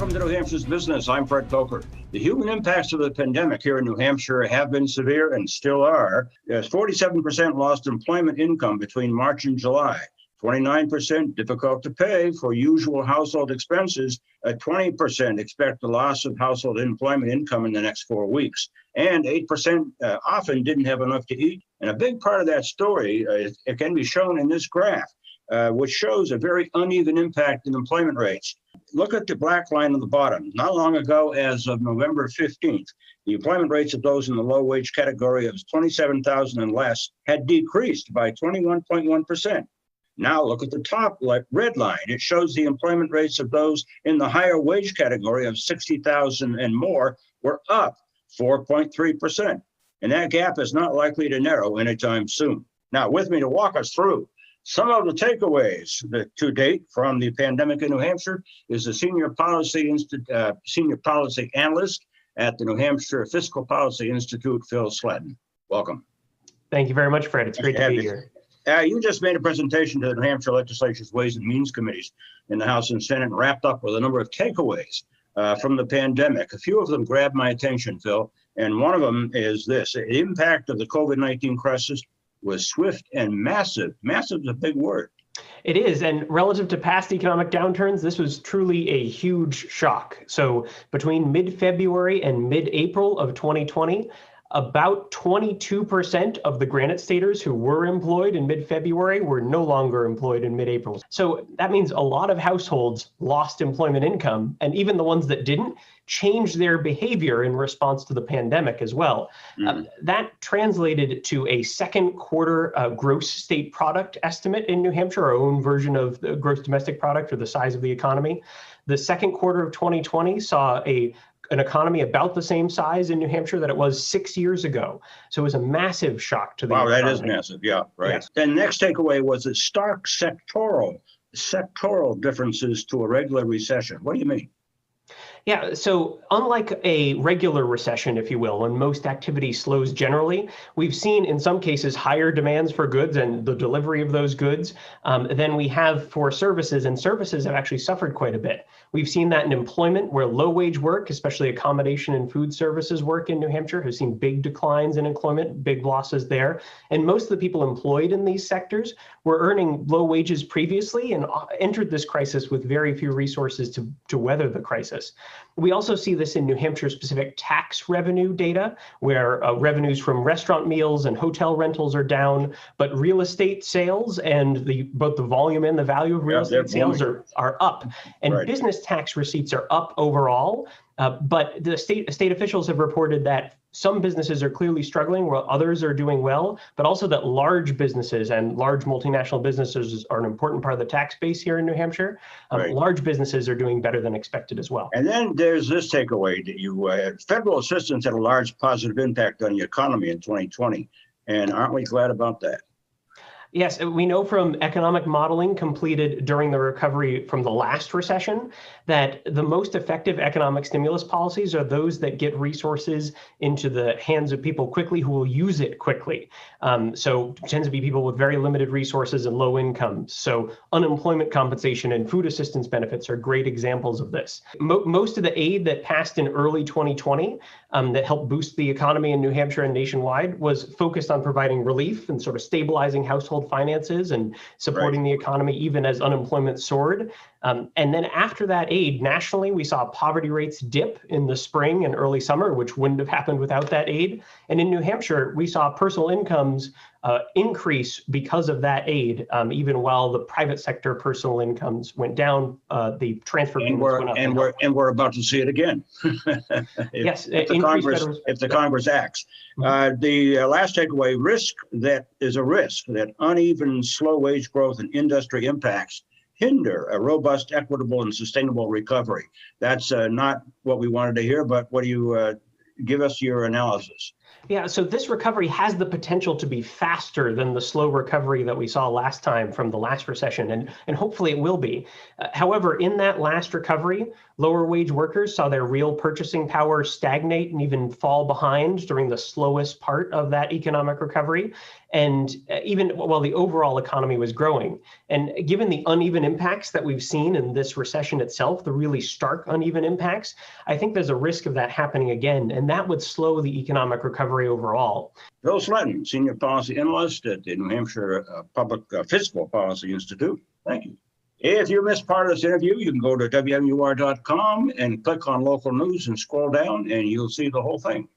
Welcome to New Hampshire's Business. I'm Fred Coker. The human impacts of the pandemic here in New Hampshire have been severe and still are. There's 47% lost employment income between March and July. 29% difficult to pay for usual household expenses. 20% expect the loss of household employment income in the next 4 weeks. And 8% often didn't have enough to eat. And a big part of that story, it can be shown in this graph, which shows a very uneven impact in employment rates. Look at the black line on the bottom. Not long ago, as of November 15th, the employment rates of those in the low wage category of 27,000 and less had decreased by 21.1%. Now look at the top red line. It shows the employment rates of those in the higher wage category of 60,000 and more were up 4.3%. And that gap is not likely to narrow anytime soon. Now, with me to walk us through some of the takeaways to date from the pandemic in New Hampshire is the senior policy analyst at the New Hampshire Fiscal Policy Institute, Phil Slatton. Welcome. Thank you very much, Fred. It's great to be here. You just made a presentation to the New Hampshire Legislature's Ways and Means Committees in the House and Senate and wrapped up with a number of takeaways from the pandemic. A few of them grabbed my attention, Phil, and one of them is this: the impact of the COVID-19 crisis was swift and massive. Massive is a big word. It is, and relative to past economic downturns, this was truly a huge shock. So between mid-February and mid-April of 2020, about 22% of the Granite Staters who were employed in mid-February were no longer employed in mid-April. So that means a lot of households lost employment income, and even the ones that didn't changed their behavior in response to the pandemic as well. That translated to a second quarter gross state product estimate in New Hampshire, our own version of the gross domestic product or the size of the economy. The second quarter of 2020 saw an economy about the same size in New Hampshire that it was 6 years ago. So it was a massive shock to the economy. Wow, that is massive. Yeah, right. Yes. The next takeaway was the stark sectoral differences to a regular recession. What do you mean? Yeah, so unlike a regular recession, if you will, when most activity slows generally, we've seen in some cases higher demands for goods and the delivery of those goods than we have for services, and services have actually suffered quite a bit. We've seen that in employment, where low wage work, especially accommodation and food services work in New Hampshire, has seen big declines in employment, big losses there. And most of the people employed in these sectors were earning low wages previously and entered this crisis with very few resources to weather the crisis. We also see this in New Hampshire specific tax revenue data, where revenues from restaurant meals and hotel rentals are down, but real estate sales and both the volume and the value of real estate sales are up. And business tax receipts are up overall. But the state officials have reported that some businesses are clearly struggling while others are doing well, but also that large businesses and large multinational businesses are an important part of the tax base here in New Hampshire. Large businesses are doing better than expected as well. And then there's this takeaway that you federal assistance had a large positive impact on the economy in 2020. And aren't we glad about that? Yes, we know from economic modeling completed during the recovery from the last recession that the most effective economic stimulus policies are those that get resources into the hands of people quickly who will use it quickly. So it tends to be people with very limited resources and low incomes. So unemployment compensation and food assistance benefits are great examples of this. Most of the aid that passed in early 2020 that helped boost the economy in New Hampshire and nationwide was focused on providing relief and sort of stabilizing household finances and supporting the economy even as unemployment soared. And then after that aid, nationally, we saw poverty rates dip in the spring and early summer, which wouldn't have happened without that aid. And in New Hampshire, we saw personal incomes increase because of that aid, even while the private sector personal incomes went down, the transfer payments went up. And we're about to see it again. Yes, if the Congress acts. The last takeaway, risk that uneven, slow wage growth and industry impacts hinder a robust, equitable, and sustainable recovery. That's not what we wanted to hear, but what do you give us your analysis? Yeah, so this recovery has the potential to be faster than the slow recovery that we saw last time from the last recession, and hopefully it will be. However, in that last recovery, lower wage workers saw their real purchasing power stagnate and even fall behind during the slowest part of that economic recovery, and even while the overall economy was growing. And given the uneven impacts that we've seen in this recession itself, the really stark uneven impacts, I think there's a risk of that happening again, and that would slow the economic recovery overall. Bill Sletton, Senior Policy Analyst at the New Hampshire Public Fiscal Policy Institute. Thank you. If you missed part of this interview, you can go to WMUR.com and click on local news and scroll down, and you'll see the whole thing.